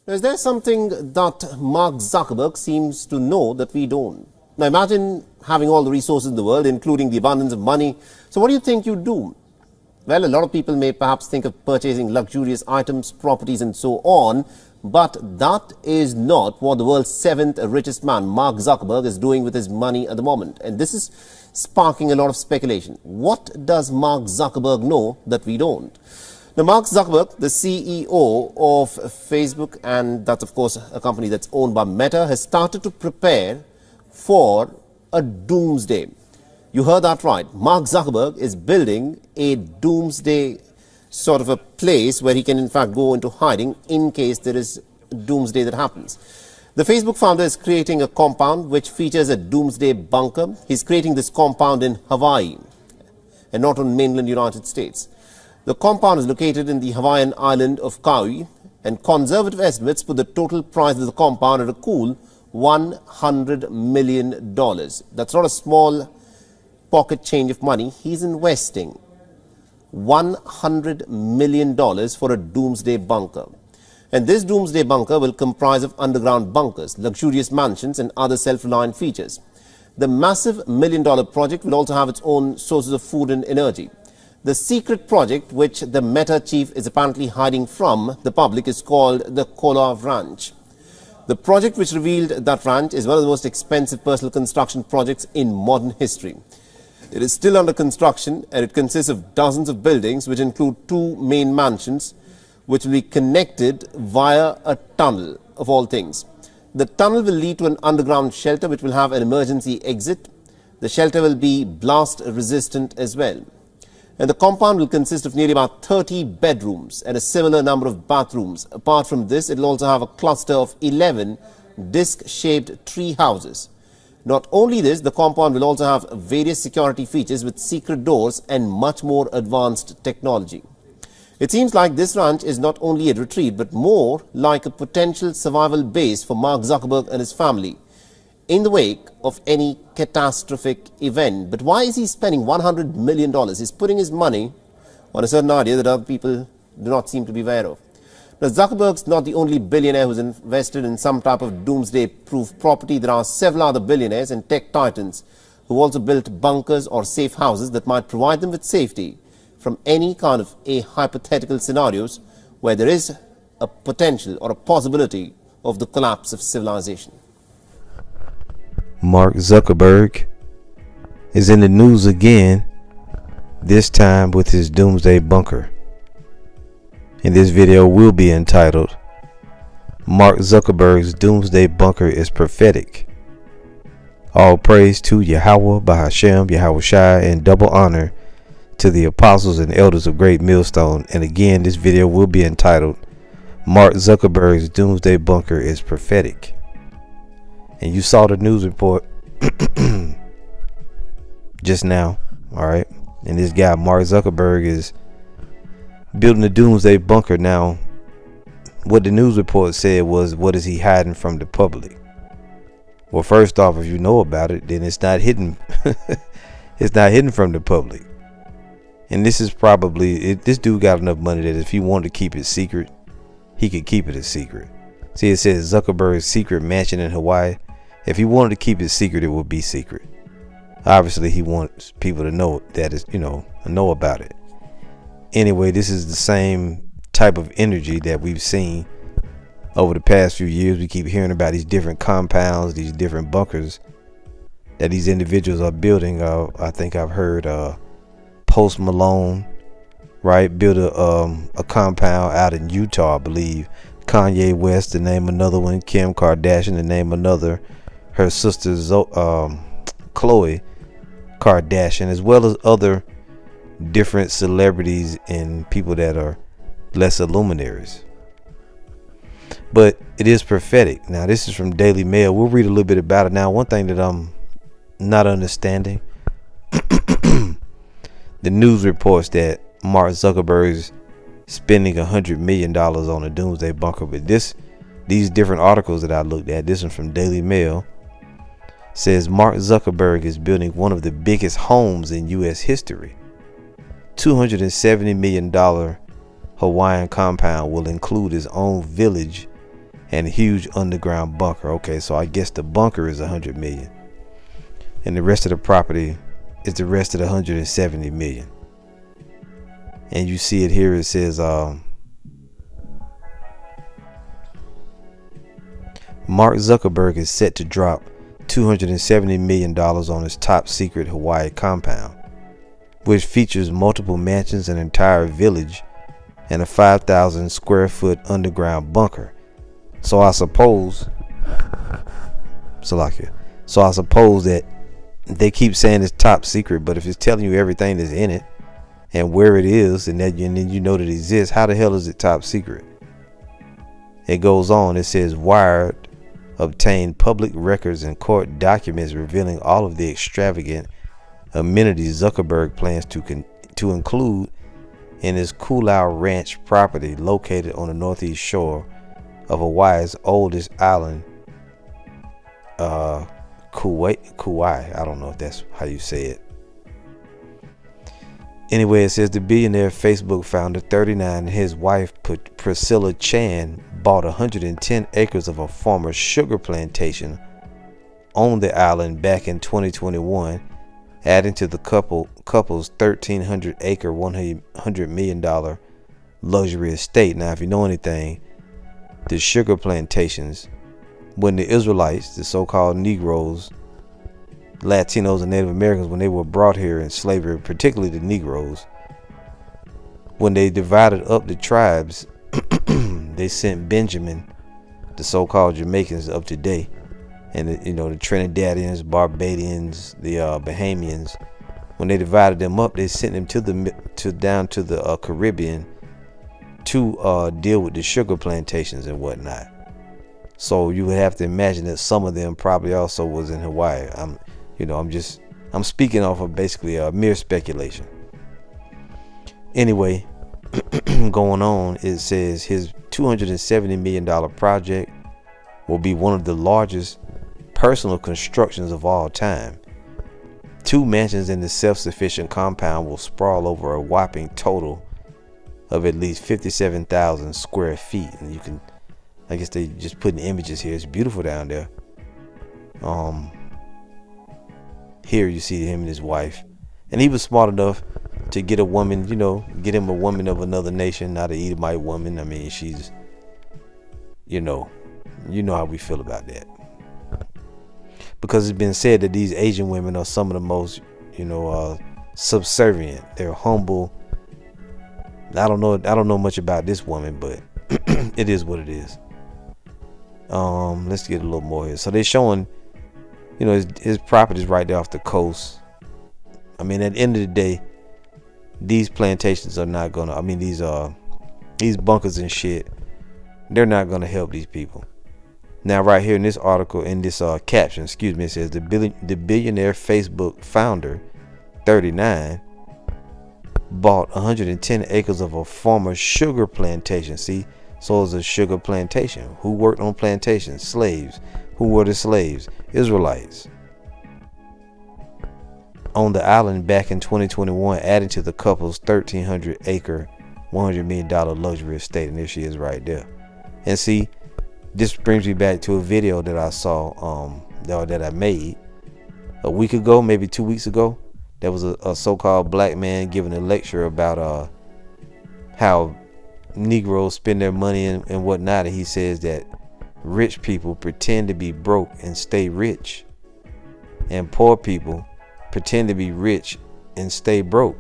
Is there something that Mark Zuckerberg seems to know that we don't? Now imagine having all the resources in the world, including the abundance of money. So what do you think you do? Well, a lot of people may perhaps think of purchasing luxurious items, properties and so on, but that is not what the world's seventh richest man, Mark Zuckerberg, is doing with his money at the moment. And this is sparking a lot of speculation. What does Mark Zuckerberg know that we don't? Now, Mark Zuckerberg, the CEO of Facebook, and that's of course a company that's owned by Meta, has started to prepare for a doomsday. You heard that right. Mark Zuckerberg is building a doomsday sort of a place where he can in fact go into hiding in case there is doomsday that happens. The Facebook founder is creating a compound which features a doomsday bunker. He's creating this compound in Hawaii and not on mainland United States. The compound is located in the Hawaiian island of Kauai, and conservative estimates put the total price of the compound at a cool $100 million. That's not a small pocket change of money. He's investing $100 million for a doomsday bunker. And this doomsday bunker will comprise of underground bunkers, luxurious mansions and other self-reliant features. The massive $1 million project will also have its own sources of food and energy. The secret project, which the Meta chief is apparently hiding from the public, is called the Kola Ranch. The project which revealed that ranch is one of the most expensive personal construction projects in modern history. It is still under construction and it consists of dozens of buildings which include two main mansions which will be connected via a tunnel of all things. The tunnel will lead to an underground shelter which will have an emergency exit. The shelter will be blast resistant as well. And the compound will consist of nearly about 30 bedrooms and a similar number of bathrooms. Apart from this, it will also have a cluster of 11 disc-shaped tree houses. Not only this, the compound will also have various security features with secret doors and much more advanced technology. It seems like this ranch is not only a retreat, but more like a potential survival base for Mark Zuckerberg and his family in the wake of any catastrophic event. But why is he spending $100 million? He's putting his money on a certain idea that other people do not seem to be aware of. Now, Zuckerberg's not the only billionaire who's invested in some type of doomsday-proof property. There are several other billionaires and tech titans who also built bunkers or safe houses that might provide them with safety from any kind of a hypothetical scenarios where there is a potential or a possibility of the collapse of civilization. Mark Zuckerberg is in the news again, this time with his doomsday bunker. And this video will be entitled, Mark Zuckerberg's Doomsday Bunker is Prophetic. All praise to Yahweh, Bahashem, Yahweh Shai, and double honor to the apostles and elders of Great Millstone. And again, this video will be entitled, Mark Zuckerberg's Doomsday Bunker is Prophetic. And you saw the news report just now, all right? And this guy, Mark Zuckerberg, is building a doomsday bunker. Now, what the news report said was, what is he hiding from the public? Well, first off, if you know about it, then it's not hidden. It's not hidden from the public. And this is probably, this dude got enough money that if he wanted to keep it secret, he could keep it a secret. See, it says Zuckerberg's secret mansion in Hawaii. If he wanted to keep it secret, it would be secret. Obviously, he wants people to know that is, know about it. Anyway, this is the same type of energy that we've seen over the past few years. We keep hearing about these different compounds, these different bunkers that these individuals are building. I think I've heard Post Malone, right, build a compound out in Utah, I believe. Kanye West, to name another one. Kim Kardashian, to name another. Her sister Khloe Kardashian, as well as other different celebrities and people that are lesser luminaries. But it is prophetic. Now, this is from Daily Mail. We'll read a little bit about it. Now, one thing that I'm not understanding, the news reports that Mark Zuckerberg's spending $100 million on a doomsday bunker. But these different articles that I looked at, this one from Daily Mail, says Mark Zuckerberg is building one of the biggest homes in U.S. history. $270 million Hawaiian compound will include his own village and a huge underground bunker. Okay, so I guess the bunker is 100 million, and the rest of the property is the rest of the 170 million. And you see it here. It says Mark Zuckerberg is set to drop $270 million on his top secret Hawaii compound, which features multiple mansions, an entire village, and a 5,000 square foot underground bunker. So I suppose that they keep saying it's top secret, but if it's telling you everything that's in it and where it is, and then you know that it exists, how the hell is it top secret? It goes on. It says Wired obtained public records and court documents revealing all of the extravagant amenities Zuckerberg plans to include in his Kulau Ranch property located on the northeast shore of Hawaii's oldest island, Kauai. I don't know if that's how you say it. Anyway, it says the billionaire Facebook founder, 39, and his wife Priscilla Chan bought 110 acres of a former sugar plantation on the island back in 2021, adding to the couple's 1,300 acre, $100 million luxury estate. Now, if you know anything, the sugar plantations, when the Israelites, the so-called Negroes, Latinos, and Native Americans, when they were brought here in slavery, particularly the Negroes, when they divided up the tribes, they sent Benjamin, the so-called Jamaicans of today, and the Trinidadians, Barbadians, the Bahamians. When they divided them up, they sent them down to the Caribbean to deal with the sugar plantations and whatnot. So you would have to imagine that some of them probably also was in Hawaii. I'm speaking off of basically mere speculation. Anyway, going on, it says his $270 million project will be one of the largest personal constructions of all time. 2 mansions in the self-sufficient compound will sprawl over a whopping total of at least 57,000 square feet. And you can, I guess they just putting images here. It's beautiful down there. Here you see him and his wife, and he was smart enough to get a woman, get him a woman of another nation, not an Edomite woman. I mean, she's, you know how we feel about that, because it's been said that these Asian women are some of the most, subservient. They're humble. I don't know much about this woman, but it is what it is. Let's get a little more here. So they're showing, his property's right there off the coast. I mean, at the end of the day, these plantations are not gonna, these bunkers and shit, they're not gonna help these people. Now, right here in this article, in this caption, it says the billionaire Facebook founder, 39, bought 110 acres of a former sugar plantation. See, so it's a sugar plantation. Who worked on plantations? Slaves. Who were the slaves? Israelites. On the island back in 2021, adding to the couple's 1,300 acre, $100 million luxury estate. And there she is right there. And see, this brings me back to a video that I saw, that I made a week ago, maybe 2 weeks ago. There was a so-called black man giving a lecture about how Negroes spend their money and whatnot. And he says that rich people pretend to be broke and stay rich, and poor people pretend to be rich and stay broke.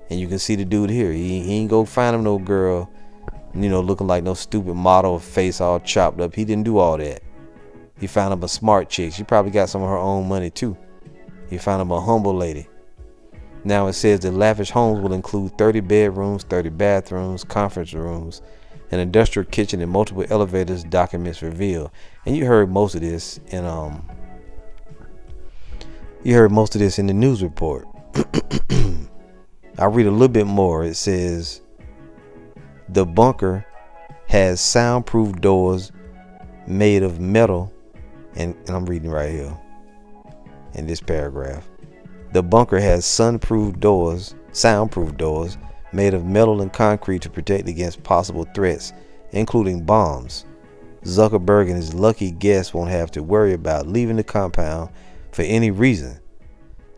And you can see the dude here. He ain't go find him no girl, looking like no stupid model, face all chopped up. He didn't do all that. He found him a smart chick. She probably got some of her own money too. He found him a humble lady. Now it says the lavish homes will include 30 bedrooms, 30 bathrooms, conference rooms, an industrial kitchen, and multiple elevators, documents reveal. And you heard most of this in the news report. I'll read a little bit more. It says the bunker has soundproof doors made of metal, and I'm reading right here in this paragraph. The bunker has soundproof doors made of metal and concrete to protect against possible threats, including bombs. Zuckerberg and his lucky guests won't have to worry about leaving the compound for any reason.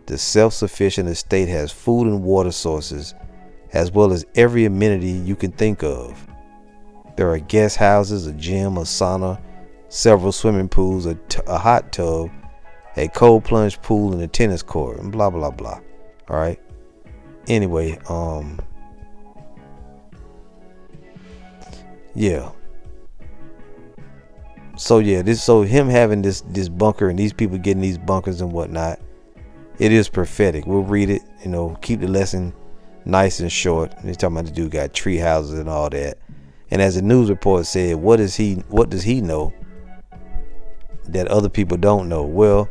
The self-sufficient estate has food and water sources, as well as every amenity you can think of. There are guest houses, a gym, a sauna, several swimming pools, a hot tub, a cold plunge pool, and a tennis court, and blah blah blah. All right. Anyway, yeah. So him having this bunker and these people getting these bunkers and whatnot, it is prophetic. We'll read it, keep the lesson nice and short. They're talking about the dude got tree houses and all that. And as the news report said, what does he know that other people don't know? Well,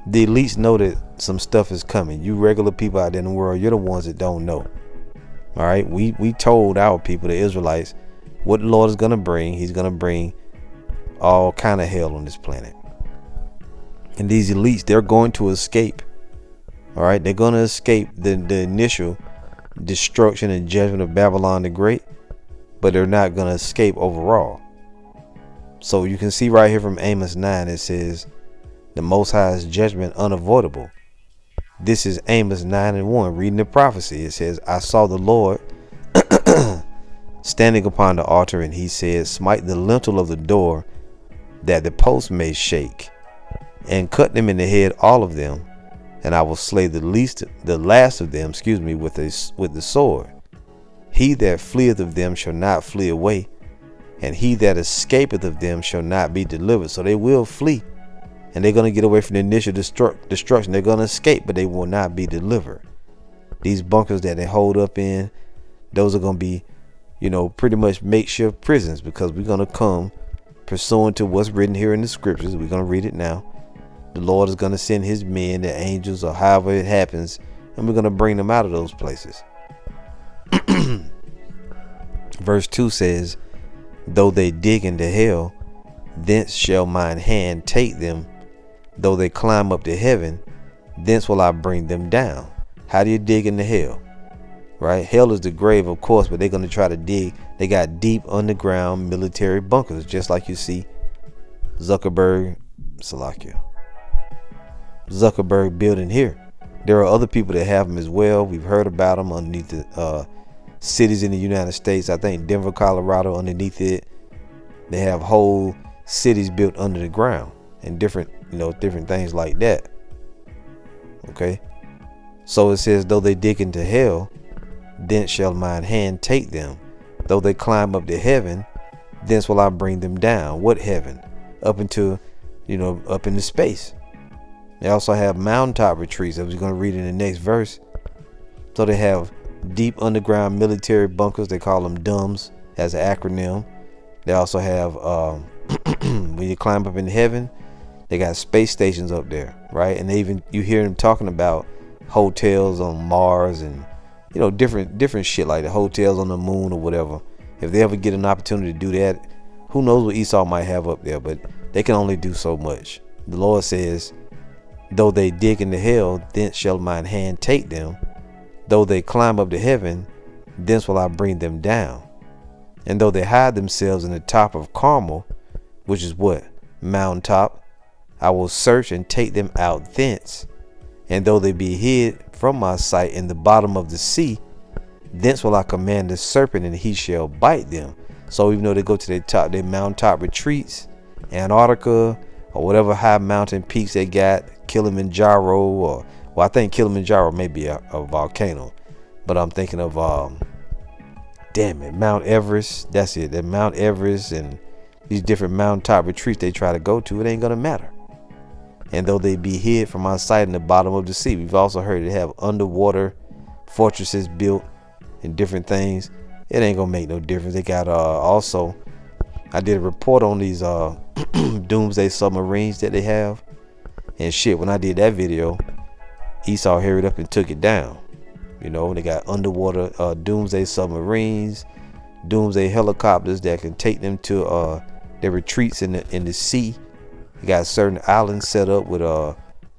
the elites know that some stuff is coming. You regular people out there in the world, you're the ones that don't know. All right. We told our people, the Israelites, what the Lord is going to bring. He's going to bring all kind of hell on this planet. And these elites, they're going to escape. All right. They're going to escape the initial destruction and judgment of Babylon the Great, but they're not going to escape overall. So you can see right here from Amos 9, it says, the Most High's judgment unavoidable. This is Amos 9:1, reading the prophecy. It says, I saw the Lord standing upon the altar, and he said, smite the lintel of the door, that the post may shake, and cut them in the head, all of them, and I will slay the last of them, with the sword. He that fleeth of them shall not flee away, and he that escapeth of them shall not be delivered. So they will flee, and they're going to get away from the initial destruction. They're going to escape, but they will not be delivered. These bunkers that they hold up in, those are going to be, pretty much makeshift prisons, because we're going to come pursuant to what's written here in the scriptures. We're going to read it now. The Lord is going to send his men, the angels, or however it happens, and we're going to bring them out of those places. Verse 2 says, though they dig into hell, thence shall mine hand take them. Though they climb up to heaven, thence will I bring them down. How do you dig into hell? Right? Hell is the grave, of course, but they're going to try to dig. They got deep underground military bunkers, just like you see Zuckerberg building here. There are other people that have them as well. We've heard about them underneath the cities in the United States. I think Denver, Colorado, underneath it, they have whole cities built under the ground and different things like that. Okay. So it says, though they dig into hell, thence shall mine hand take them. Though they climb up to heaven, thence will I bring them down. What heaven? Up into space. They also have mountaintop retreats, as we're going to read in the next verse. So they have deep underground military bunkers. They call them DUMBs as an acronym. They also have, when you climb up in heaven, they got space stations up there, right? And you hear them talking about hotels on Mars and, different shit like the hotels on the moon or whatever. If they ever get an opportunity to do that, who knows what Esau might have up there, but they can only do so much. The Lord says, though they dig into hell, thence shall mine hand take them. Though they climb up to heaven, thence will I bring them down. And though they hide themselves in the top of Carmel, which is what? Mountaintop, I will search and take them out thence. And though they be hid from my sight in the bottom of the sea, thence will I command the serpent, and he shall bite them. So even though they go to their mountaintop retreats, Antarctica, or whatever high mountain peaks they got, Kilimanjaro, or I think Kilimanjaro may be a volcano, but I'm thinking of Mount Everest. That's it. That Mount Everest and these different mountaintop retreats they try to go to, it ain't gonna matter. And though they be hid from my sight in the bottom of the sea, we've also heard they have underwater fortresses built and different things. It ain't gonna make no difference. They got also, I did a report on these Doomsday submarines that they have, and shit, when I did that video, Esau hurried up and took it down. They got underwater Doomsday submarines, Doomsday helicopters that can take them to their retreats in the sea. They got certain islands set up with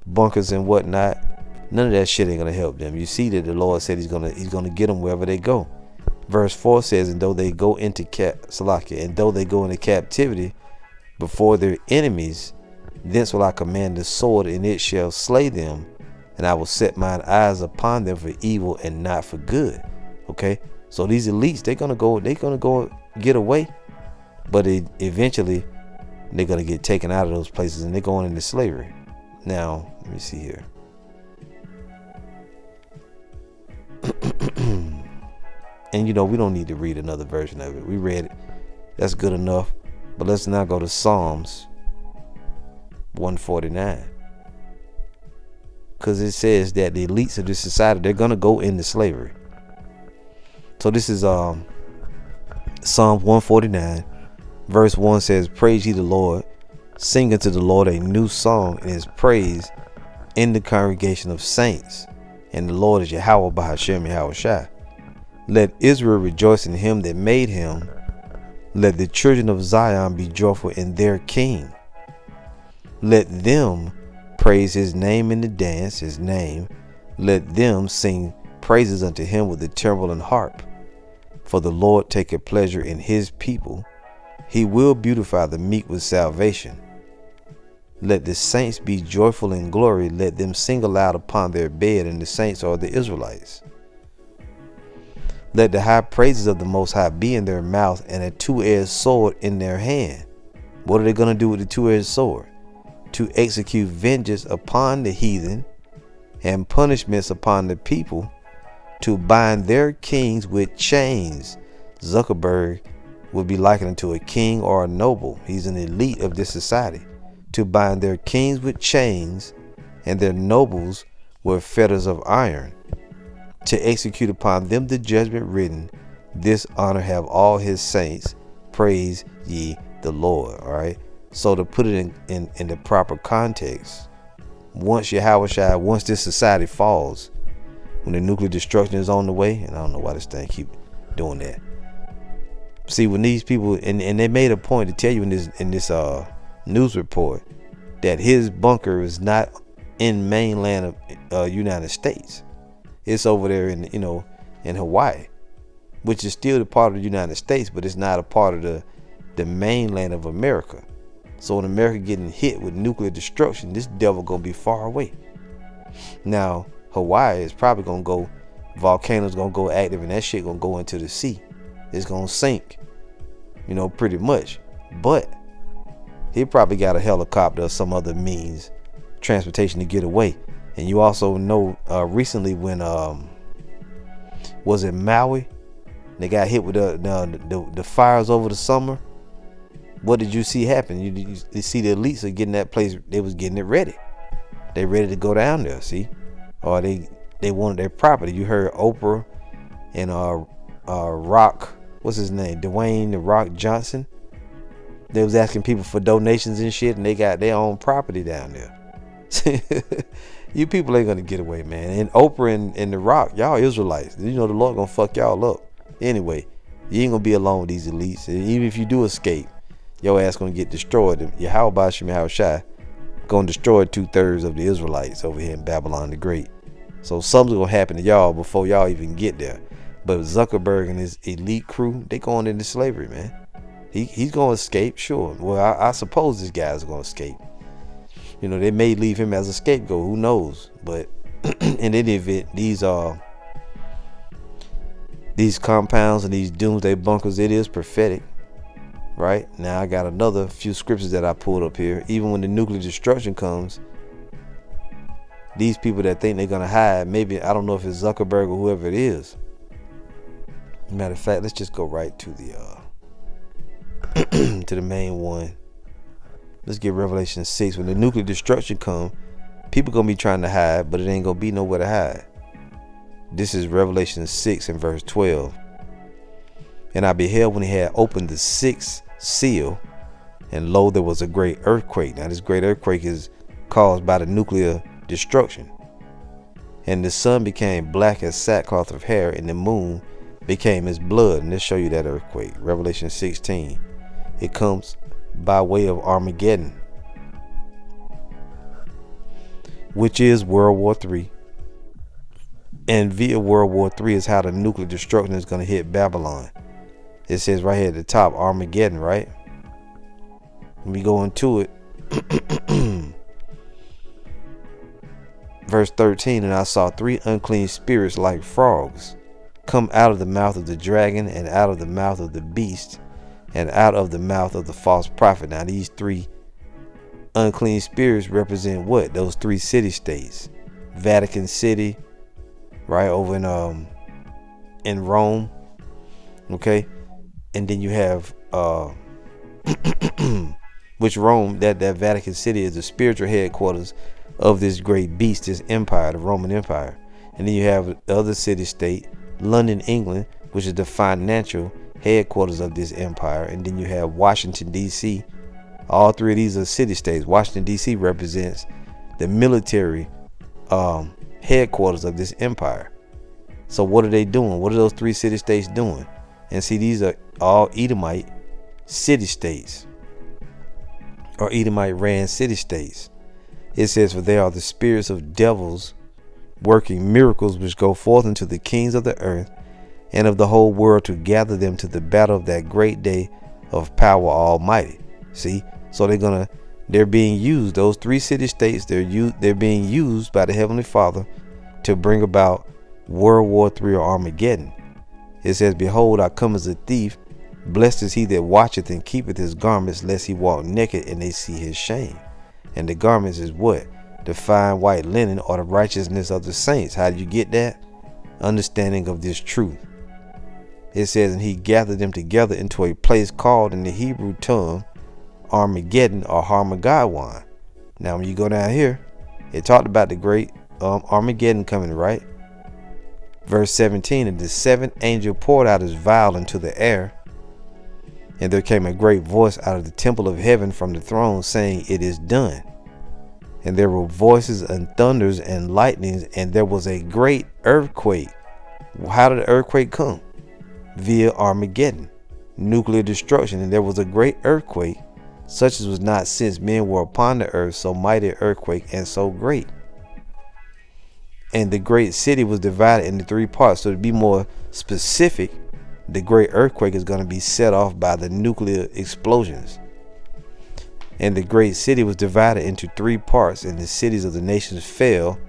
bunkers and whatnot. None of that shit ain't gonna help them. You see that the Lord said he's gonna get them wherever they go. Verse 4 says, and though they go into captivity, before their enemies. Thence will I command the sword, and it shall slay them, and I will set mine eyes upon them for evil and not for good. Okay, so these elites, they're gonna go get away, but eventually they're gonna get taken out of those places, and they're going into slavery. Now, let me see here. And we don't need to read another version of it. We read it. That's good enough. But let's now go to Psalms 149. Because it says that the elites of this society, they're going to go into slavery. So this is Psalms 149. Verse 1 says, praise ye the Lord. Sing unto the Lord a new song in his praise in the congregation of saints. And the Lord is Yahweh Bahashem Yahweh Shai. Let Israel rejoice in him that made him. Let the children of Zion be joyful in their king. Let them praise his name in the dance, his name. Let them sing praises unto him with the timbrel and harp. For the Lord taketh pleasure in his people. He will beautify the meek with salvation. Let the saints be joyful in glory. Let them sing aloud upon their bed, and the saints are the Israelites. Let the high praises of the Most High be in their mouth, and a two-edged sword in their hand. What are they going to do with the two-edged sword? To execute vengeance upon the heathen and punishments upon the people, to bind their kings with chains. Zuckerberg would be likened to a king or a noble. He's an elite of this society. To bind their kings with chains and their nobles with fetters of iron. To execute upon them the judgment written. This honor have all his saints. Praise ye the Lord. All right. So to put it in the proper context, once this society falls, when the nuclear destruction is on the way, and I don't know why this thing keep doing that. See, when these people, and they made a point to tell you in this news report that his bunker is not in mainland of United States. It's over there in Hawaii, which is still a part of the United States, but it's not a part of the mainland of America. So when America getting hit with nuclear destruction, this devil gonna be far away. Now Hawaii is probably gonna go, volcanoes gonna go active, and that shit gonna go into the sea. It's gonna sink, pretty much. But he probably got a helicopter or some other means transportation to get away. And you also know recently when was it Maui? They got hit with the fires over the summer. What did you see happen? You see the elites are getting that place. They was getting it ready. They ready to go down there. See, or they wanted their property. You heard Oprah and Rock. What's his name? Dwayne the Rock Johnson. They was asking people for donations and shit, and they got their own property down there. You people ain't gonna get away, man. And Oprah and the Rock, y'all Israelites. The Lord gonna fuck y'all up. Anyway, you ain't gonna be alone with these elites. And even if you do escape, your ass gonna get destroyed. Yahweh Bashim Yahweh Shai gonna destroy 2/3 of the Israelites over here in Babylon the Great. So something's gonna happen to y'all before y'all even get there. But Zuckerberg and his elite crew, they going into slavery, man. He's gonna escape, sure. Well, I suppose this guy's gonna escape. They may leave him as a scapegoat. Who knows? But in any event, these compounds and these doomsday bunkers, it is prophetic. Right? Now I got another few scriptures that I pulled up here. Even when the nuclear destruction comes, these people that think they're gonna hide, maybe, I don't know if it's Zuckerberg or whoever it is. Matter of fact, let's just go right to the to the main one. Let's get Revelation 6. When the nuclear destruction comes, people gonna be trying to hide, but it ain't gonna be nowhere to hide. This is Revelation 6 and verse 12. And I beheld when he had opened the sixth seal, and lo, there was a great earthquake. Now this great earthquake is caused by the nuclear destruction. And the sun became black as sackcloth of hair, and the moon became as blood. And let's show you that earthquake. Revelation 16. It comes by way of Armageddon, which is World War III. And via World War III is how the nuclear destruction is going to hit Babylon. It says right here at the top, Armageddon, right? Let me go into it. Verse 13, and I saw 3 unclean spirits like frogs come out of the mouth of the dragon, and out of the mouth of the beast, and out of the mouth of the false prophet. Now these 3 unclean spirits represent what? Those 3 city-states. Vatican City, right over in Rome. Okay. And then you have which Rome, that Vatican City is the spiritual headquarters of this great beast, this empire, the Roman Empire. And then you have the other city-state, London, England, which is the financial headquarters of this empire. And then you have Washington, D.C. All 3 of these are city-states. Washington, D.C. represents the military headquarters of this empire. So what are they doing? What are those 3 city-states doing? And see, these are all Edomite city-states, or Edomite ran city-states. It says, for they are the spirits of devils working miracles, which go forth unto the kings of the earth and of the whole world, to gather them to the battle of that great day of power almighty. See, so they're being used. Those 3 city-states, they're being used by the Heavenly Father to bring about World War III or Armageddon. It says, behold, I come as a thief. Blessed is he that watcheth and keepeth his garments, lest he walk naked and they see his shame. And the garments is what? The fine white linen, or the righteousness of the saints. How do you get that? Understanding of this truth. It says, and he gathered them together into a place called in the Hebrew tongue Armageddon or Harmageddon. Now when you go down here, it talked about the great Armageddon coming, right? Verse 17, and the 7th angel poured out his vial into the air, and there came a great voice out of the temple of heaven from the throne, saying, it is done. And there were voices and thunders and lightnings, and there was a great earthquake. How did the earthquake come? Via Armageddon, nuclear destruction. And there was a great earthquake, such as was not since men were upon the earth, so mighty earthquake and so great. And the great city was divided into 3 parts. So to be more specific, the great earthquake is going to be set off by the nuclear explosions. And the great city was divided into 3 parts, and the cities of the nations fell,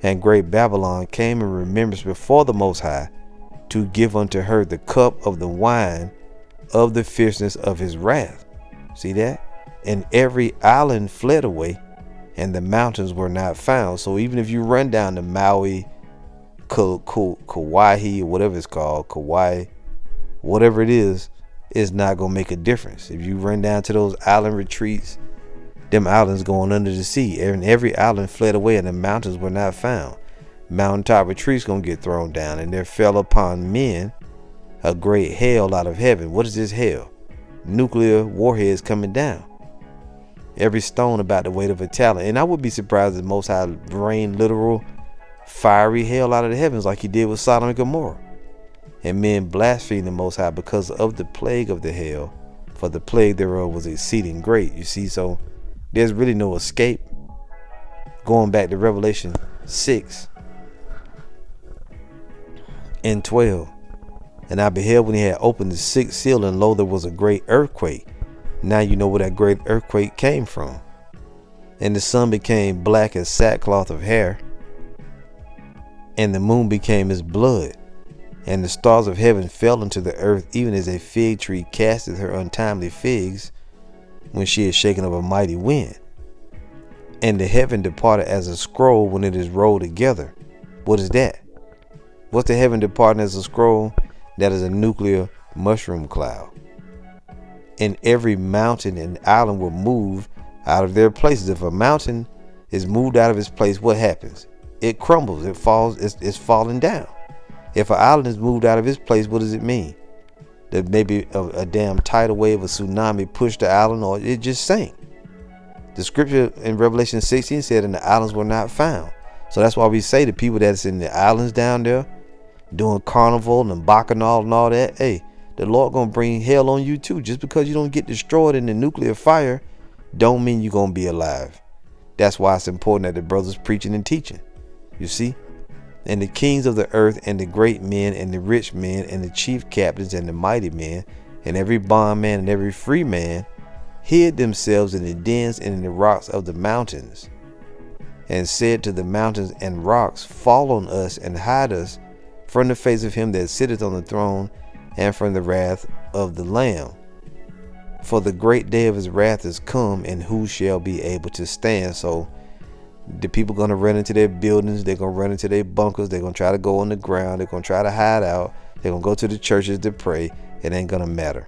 and great Babylon came in remembrance before the Most High, to give unto her the cup of the wine of the fierceness of his wrath. See that? And every island fled away, and the mountains were not found. So even if you run down to Maui, Kauai, or whatever it's called, Kauai, whatever it is, it's not gonna make a difference. If you run down to those island retreats, them islands going under the sea, and every island fled away, and the mountains were not found. Mountaintop retreats gonna get thrown down, and there fell upon men a great hail out of heaven. What is this hail? Nuclear warheads coming down. Every stone about the weight of a talent. And I would be surprised if Most High rain literal fiery hail out of the heavens like he did with Sodom and Gomorrah. And men blasphemed the Most High because of the plague of the hail, for the plague thereof was exceeding great. You see, so there's really no escape. Going back to Revelation 6 and 12. And I beheld when he had opened the 6th seal, and lo, there was a great earthquake. Now you know where that great earthquake came from. And the sun became black as sackcloth of hair, and the moon became as blood, and the stars of heaven fell into the earth, even as a fig tree casteth her untimely figs when she is shaken of a mighty wind. And the heaven departed as a scroll when it is rolled together. What is that? What's the heaven departing as a scroll? That is a nuclear mushroom cloud. And every mountain and island were moved out of their places. If a mountain is moved out of its place, what happens? It crumbles, it falls, it's falling down. If an island is moved out of its place, what does it mean? That maybe a damn tidal wave, a tsunami pushed the island, or it just sank. The scripture in Revelation 16 said, and the islands were not found. So that's why we say to people that's in the islands down there, doing carnival and bacchanal and all that, hey, the Lord gonna bring hell on you too. Just because you don't get destroyed in the nuclear fire don't mean you're gonna be alive. That's why it's important that the brothers preaching and teaching. You see? And the kings of the earth, and the great men, and the rich men, and the chief captains, and the mighty men, and every bondman and every free man hid themselves in the dens and in the rocks of the mountains, and said to the mountains and rocks, fall on us and hide us from the face of him that sitteth on the throne and from the wrath of the Lamb. For the great day of his wrath is come, and who shall be able to stand? So the people going to run into their buildings, they're going to run into their bunkers, they're going to try to go on the ground, they're going to try to hide out, they're going to go to the churches to pray. It ain't going to matter.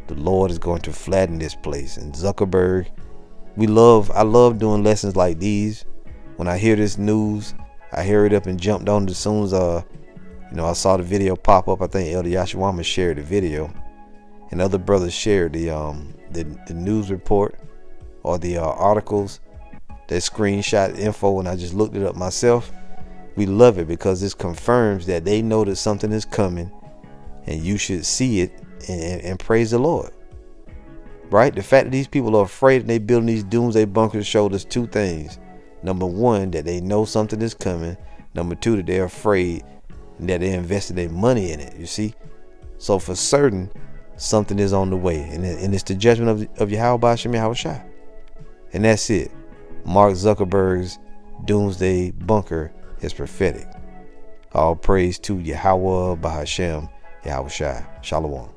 The Lord is going to flatten this place. And Zuckerberg, I love doing lessons like these. When I hear this news, I hurried up and jumped on it as soon as I saw the video pop up. I think Elder Yashawama shared the video, and other brothers shared the news report or the articles, that screenshot info, and I just looked it up myself. We love it because this confirms that they know that something is coming, and you should see it and praise the Lord. Right? The fact that these people are afraid and they building these doomsday bunkers showed us two things. Number one, that they know something is coming. Number two, that they're afraid and that they're investing their money in it. You see? So for certain, something is on the way. And it's the judgment of Yahweh Shem Yahushua. And that's it. Mark Zuckerberg's doomsday bunker is prophetic. All praise to Yahweh Bahashem Yahushua. Shalom.